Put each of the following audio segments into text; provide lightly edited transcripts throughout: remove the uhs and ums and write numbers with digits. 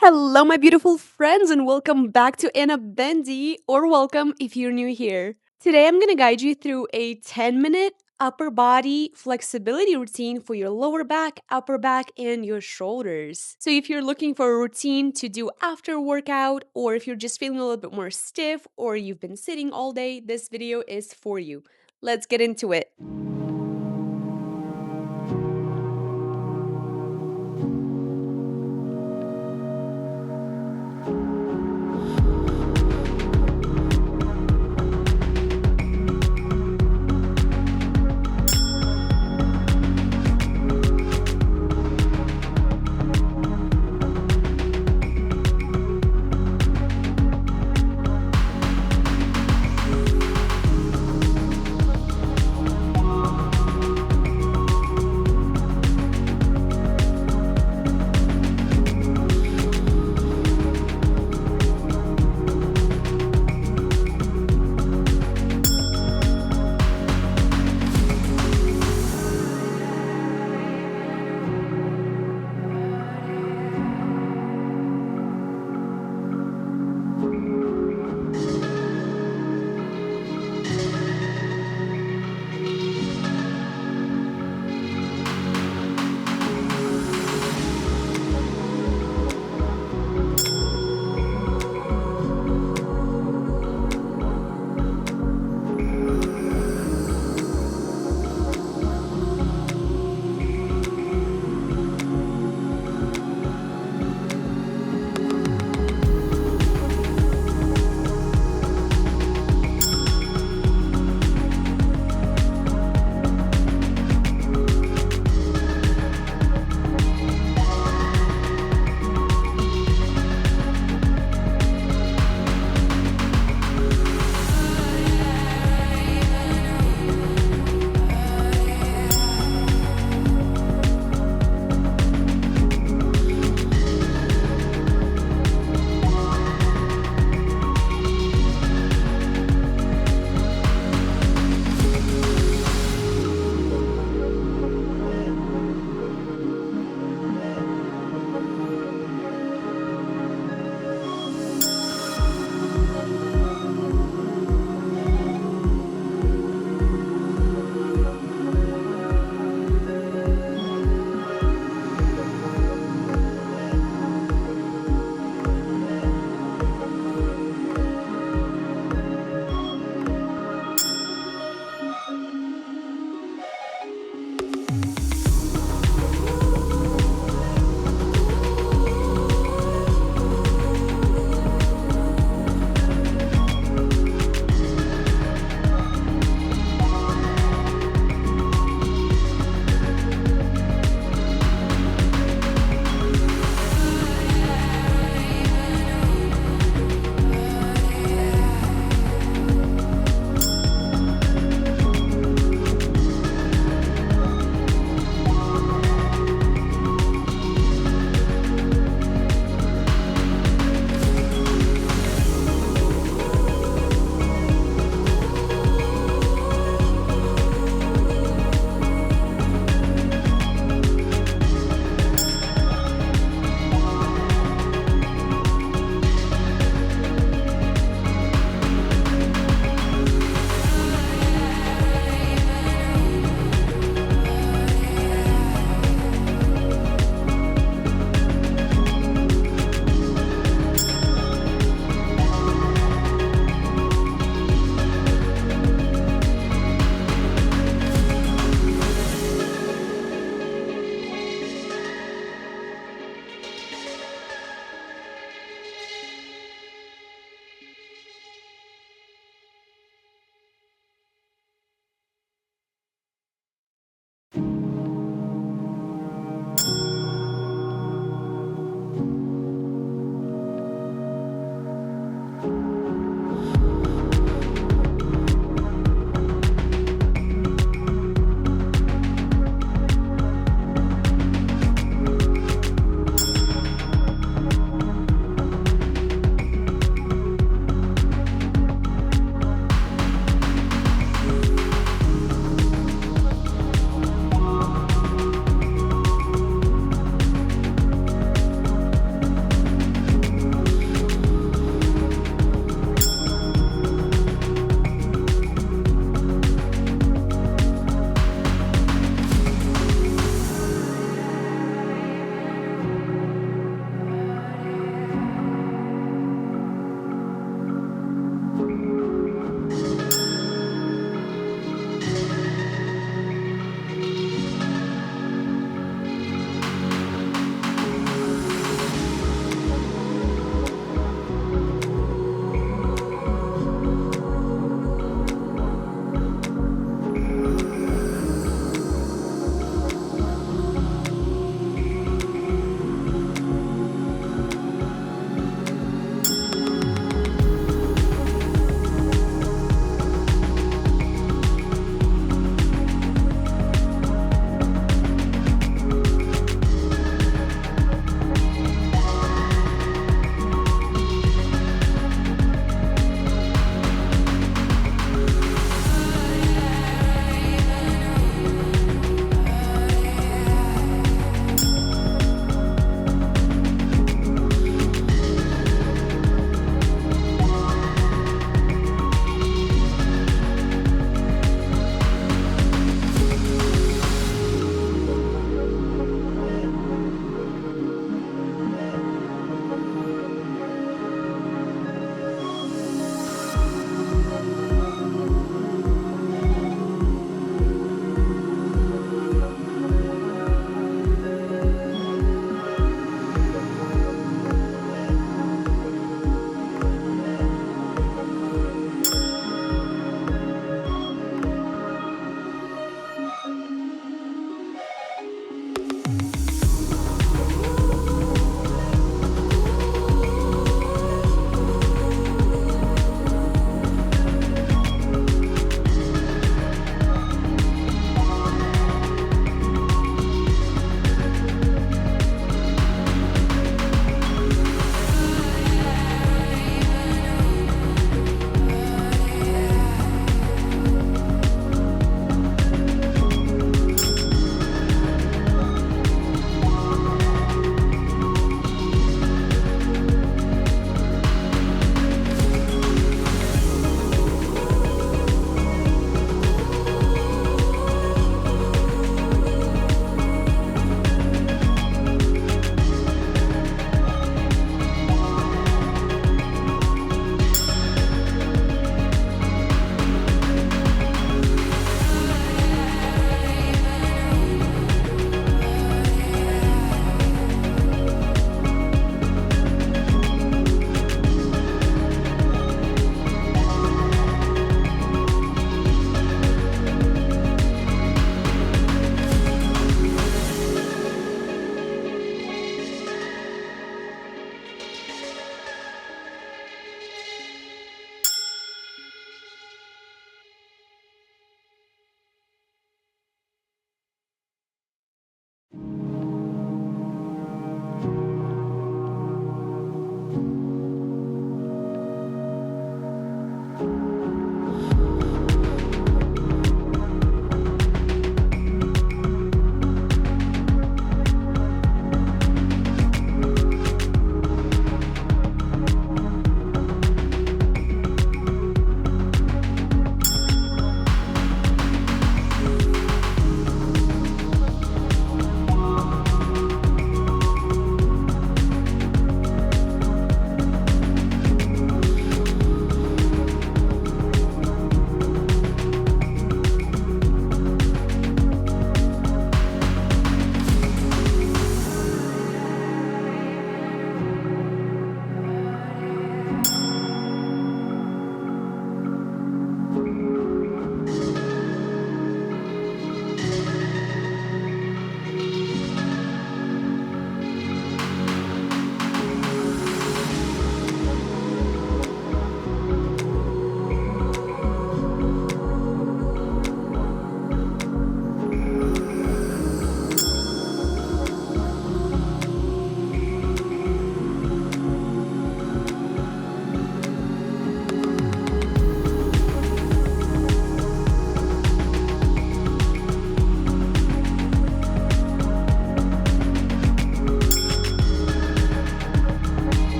Hello, my beautiful friends, and welcome back to Anna Bendy, or welcome if you're new here. Today, I'm going to guide you through a 10-minute upper body flexibility routine for your lower back, upper back, and your shoulders. So, if you're looking for a routine to do after workout, or if you're just feeling a little bit more stiff, or you've been sitting all day, this video is for you. Let's get into it.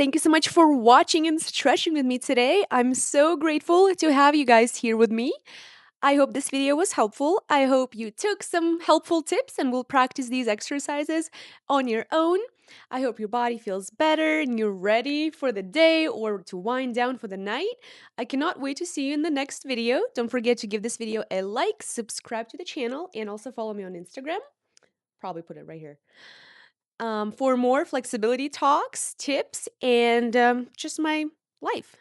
Thank you so much for watching and stretching with me today. I'm so grateful to have you guys here with me. I hope this video was helpful. I hope you took some helpful tips and will practice these exercises on your own. I hope your body feels better and you're ready for the day or to wind down for the night. I cannot wait to see you in the next video. Don't forget to give this video a like, subscribe to the channel, and also follow me on Instagram. Probably put it right here. For more flexibility talks, tips, and just my life.